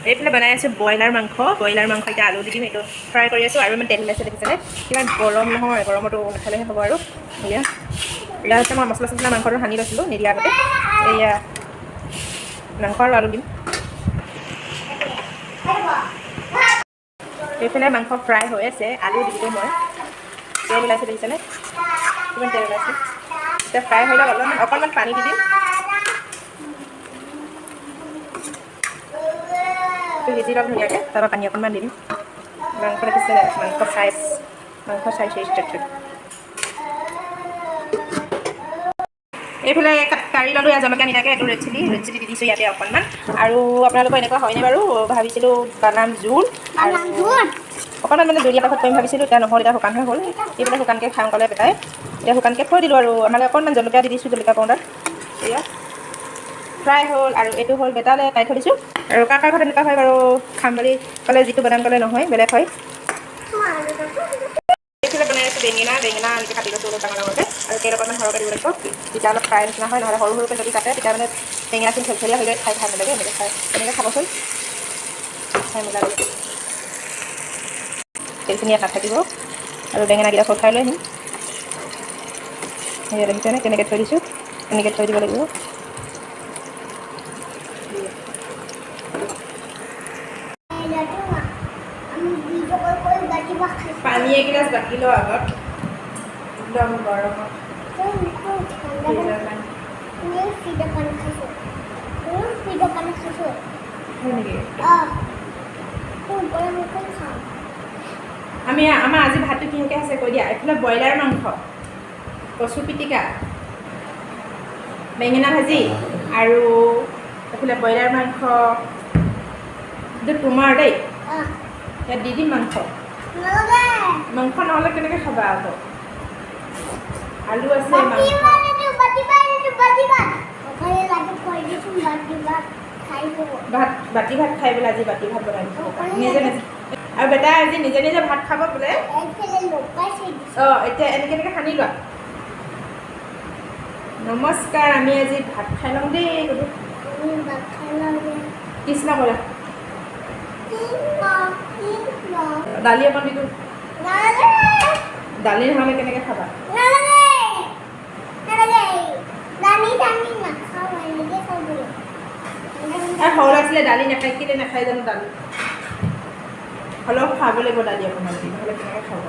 এইফালে বনাই আছোঁ ব্ৰইলাৰ মাংস এতিয়া আলু দি দিম এইটো ফ্ৰাই কৰি আছোঁ আৰু ইমান তেল ওলাইছে দেখিছেনে কিমান গৰম নহয় গৰমতো নাখালেহে হ'ব আৰু এয়া এয়া হৈছে মই মছলা চছলা মাংসটো সানি লৈছিলোঁ নিদিয়া আগতে এয়া মাংস আৰু আলু দিম এইফালে মাংস ফ্ৰাই হৈ আছে আলু দি দিলোঁ মই তেল ওলাইছে দেখিছেনে কিমান তেল ওলাইছে এতিয়া ফ্ৰাই হৈ লওক অকণমান পানী দি দিম সিজি লওক ধুনীয়াকৈ তাৰপৰা পানী অকণমান দি দিম মাংস দেখিছে মাংস চাইজ এইফালে কাৰি ল'লোঁ ইয়াত জলকীয়া নিদিয়াকৈ এইটো ৰেড চিলি দি দিছোঁ ইয়াতে অকণমান আৰু আপোনালোকৰ এনেকুৱা হয়নে বাৰু ভাবিছিলোঁ বানাম জোল আৰু অকণমান মানে জুলীয়া পাছত কৰিম ভাবিছিলোঁ এতিয়া নহ'ল এতিয়া শুকান হৈ হ'ল এইফালে শুকানকৈ খাওঁ ক'লে বেটাই এতিয়া শুকানকৈ থৈ দিলোঁ আৰু মানে অকণমান জলকীয়া দি দিছোঁ জলকীয়া পাউডাৰ এয়া ফ্ৰাই হ'ল আৰু এইটো হ'ল বেটালে টাই থৈ দিছোঁ আৰু কাৰ ঘৰত এনেকুৱা হয় বাৰু খাম বুলি ক'লে যিটো বনাম ক'লে নহয় বেলেগ হয় এইফালে বনাই আছোঁ বেঙেনা এনেকৈ কাটি লৈছোঁ অলপ ডাঙৰ ডাঙৰকৈ আৰু তেল অকণমান সৰহকৈ দিব লাগিব তেতিয়া অলপ ফ্ৰাই নিচিনা হয় নহ'লে সৰু সৰুকৈ যদি কাটে তেতিয়া মানে বেঙেনাখিনি ফেলফেলীয়া হৈ যায় খাই ভাল নালাগে এনেকৈ খাবচোন খাই মিলাই তেলখিনি ইয়াত নাথাকিব আৰু বেঙেনাকেইটা ফ্ৰাই লৈ আহিম সেয়া দেখিছেনে কেনেকৈ থৈ দিছোঁ এনেকৈ থৈ দিব লাগিব পানী এগিলাচ বাকি লওঁ আগত একদম গৰমত আমাৰ আজি ভাতটো কিহেকৈ আছে কৈ দিয়া এইফালে ব্ৰইলাৰ মাংস কচু পিটিকা বেঙেনা ভাজি আৰু এইফালে ব্ৰইলাৰ মাংস এইটো তোমাৰ দেই ইয়াত দি দিম মাংস নহ'লে কেনেকৈ খাবা আকৌ আলু আছে বাতি ভাত খাই বোলে আজি বাতি ভাত বনাই দিছোঁ নিজে আৰু বেটা আজি নিজে নিজে ভাত খাব বোলে এতিয়া এনেকৈ সানি লোৱা নমস্কাৰ আমি আজি ভাত খাই লওঁ দেই কৃষ্ণ কৰা দালি অকণ দিছোঁ দালি নহ'লে কেনেকৈ খাবা সৰু আছিলে দালি নাখায় কেলৈ নাখায় জানো দালি হ'লেও খাব লাগিব দালি অকণমান দি নহ'লে কেনেকৈ খাব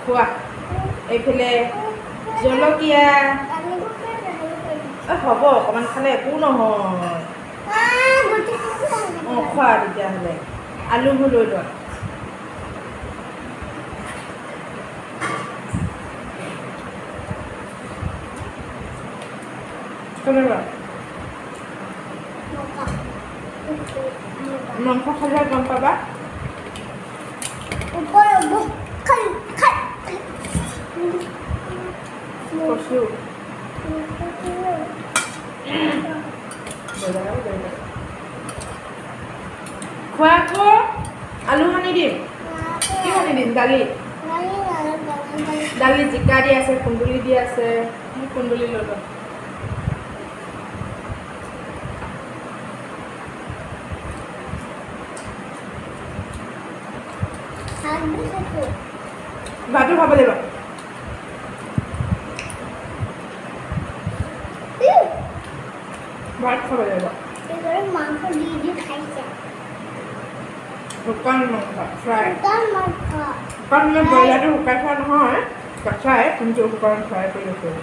খোৱা এইফালে জলকীয়া হ'ব অকণমান খালে একো নহয় খোৱা তেতিয়াহ'লে আলুবোৰ লৈ লোৱা মাংস খালে গম পাবা কচু খোৱা আকৌ আলু সানি দিম কি সানি দিম দালি জিকা দি আছে কুন্দুলি দি আছে কুন্দুলি লৈ লওঁ ভাতো খাব লাগিব ভাত খাব লাগিব মাংস দি খাইছে শুকান মাংস ফ্ৰাই শুকান মানে ব্ৰইলাৰটো শুকাই থোৱা নহয় কেঁচাই কিন্তু শুকান ফ্ৰাই কৰি লৈছোঁ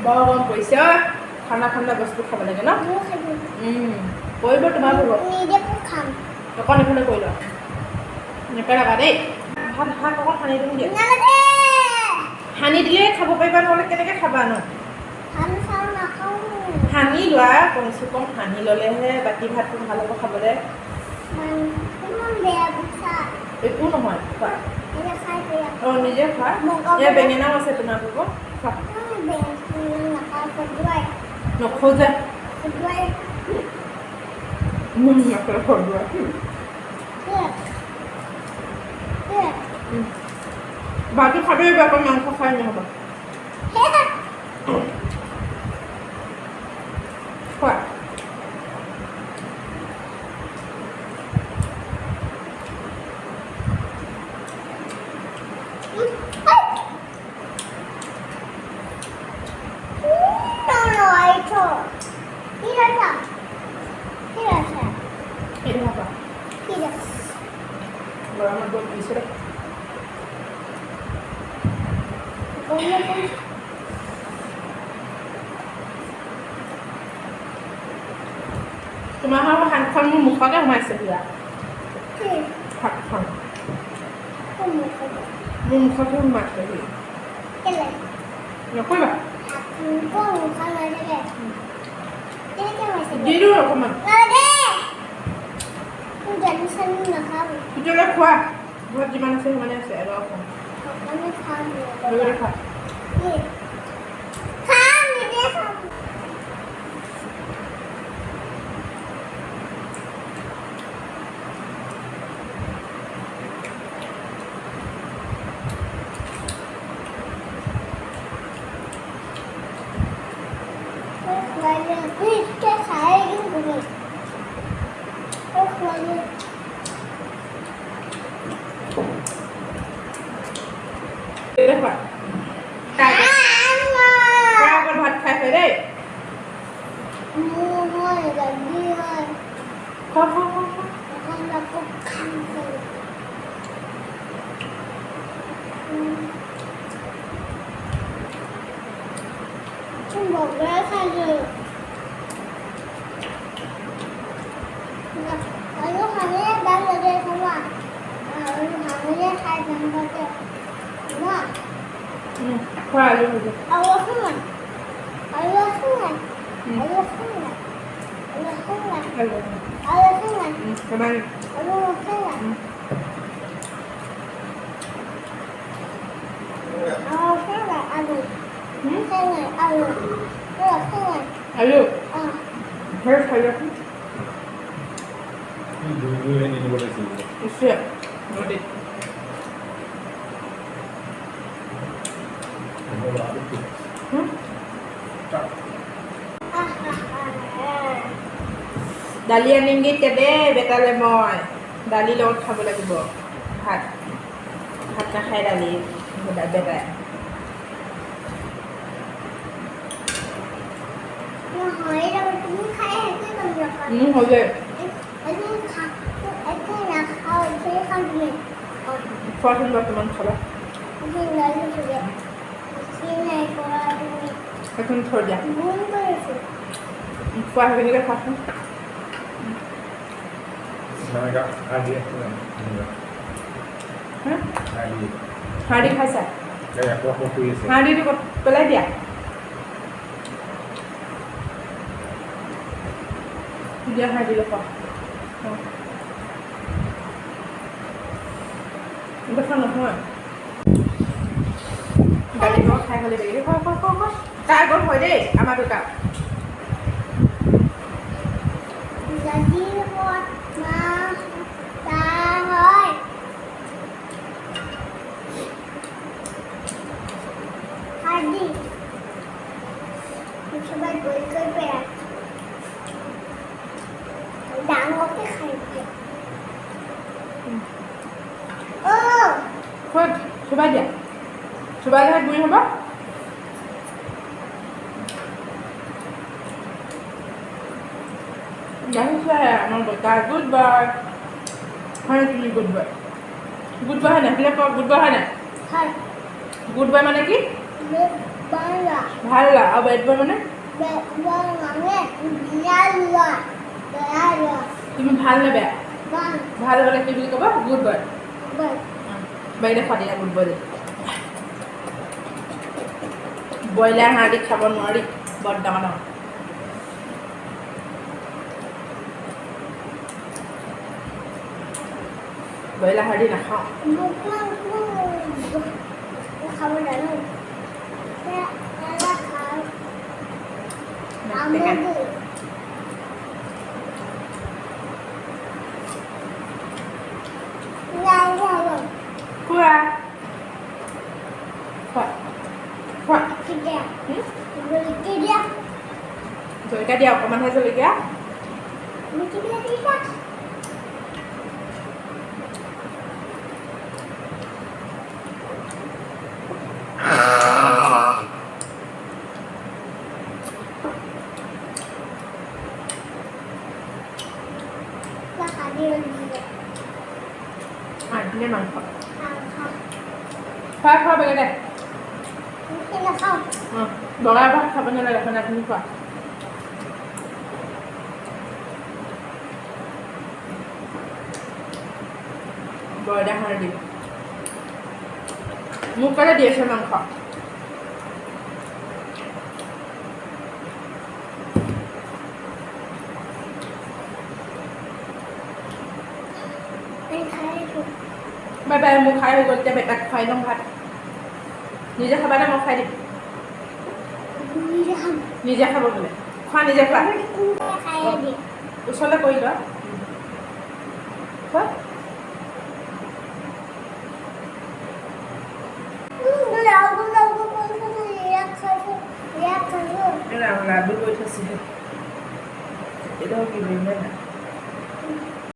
বৰ গৰম পৰিছে ঠাণ্ডা বস্তু খাব লাগে ন কৰিব তোমাৰ হ'ব অকণ এইফালে কৰি লোৱা নেপেলাবা দেই ভাত অকণ সানি দিম দিয়া সানি দিলে খাব পাৰিবা নহ'লে কেনেকৈ খাবা ন সানি লোৱা কমচে কম সানি ল'লেহে বাকী ভাতটো ভাল হ'ব খাবলৈ একো নহয় খোৱা নিজে খোৱা এয়া বেঙেনাও আছে তোমালোকৰ খোৱা নখোজা ভাতটো খাবই অকল মাংস খাই নহ'ব খোৱা এইটো খাবা গৰমত বহুত দিছোঁ দেই তোমাৰ হাতখন মোৰ মুখতে সোমাইছে পুৰা হাতখন মোৰ মুখতে সোমাইছে নকৰিবা দি দিওঁ অকণমান তেতিয়াহ'লে খোৱা ঘৰত যিমান আছে সিমানে আছে এবাৰ খোৱা ভাত খাই খাই দেই খোৱা আলু ভাজি আলু ঘৰ খাই যাওঁচোন নিশ্চয় নদীত দালি আনিমগৈ এতিয়া দেই বেটালে মই দালিৰ লগত খাব লাগিব ভাত ভাত নাখায় দালি বেটাই হবে খোৱাচোন বৰ্তমান খাবা এখন থৈ দিয়া খোৱা সেইখিনিকে খোৱাচোন হাঁড়ি খাইছা হাঁড়িটো পেলাই দিয়া দিয়া হাঁড়ি খোৱা দেখা নহয় দালি লগত খাই খালি দেৰি খোৱা খোৱা খোৱা খোৱা তাৰ আগত হয় দেই আমাৰ দুটা চুবাই দিয়া চুবাই দিলে বুঢ়ী হ'ব দেখিছে আমাৰ বেটা গুড বাই হয় তুমি গুড বাই হয় নাই সেইবিলাক কওক গুড বাই হয় নাই গুড বাই মানে কি ভাল লা আৰু বেড বাই মানে তুমি ভাল নে বেয়া ভাল হ'লে কি বুলি ক'বা গুড বাই বাইরে ফাটিয়া গুড বাই ব্ৰইলাৰ হাঁড়ি খাব নোৱাৰি বৰ ডাঙৰ ব্ৰইলাৰ হাঁড়ি নাখাওঁ খোৱা জলকীয়া দিয়া অকণমানহে জলকীয়া মিঠি দিছা দিলে মাংস খোৱা খোৱা বেগে দে বগা ভাত খাব নালাগে খানাখিনি খোৱা ব্ৰইলাৰ সাৰ দিম মোক ক'লে দি আছে মাংস বাই বাই মোক খাই হৈ গ'ল এতিয়া বেটাক খুৱাই ল'ম ভাত নিজে খাবা নে মই খাই দিম নিজে খাব বোলে খোৱা নিজে খোৱা ওচৰলৈ কৰি লোৱা খোৱা লাডু কৰি থৈছে এইটো কি কৰিলে নাই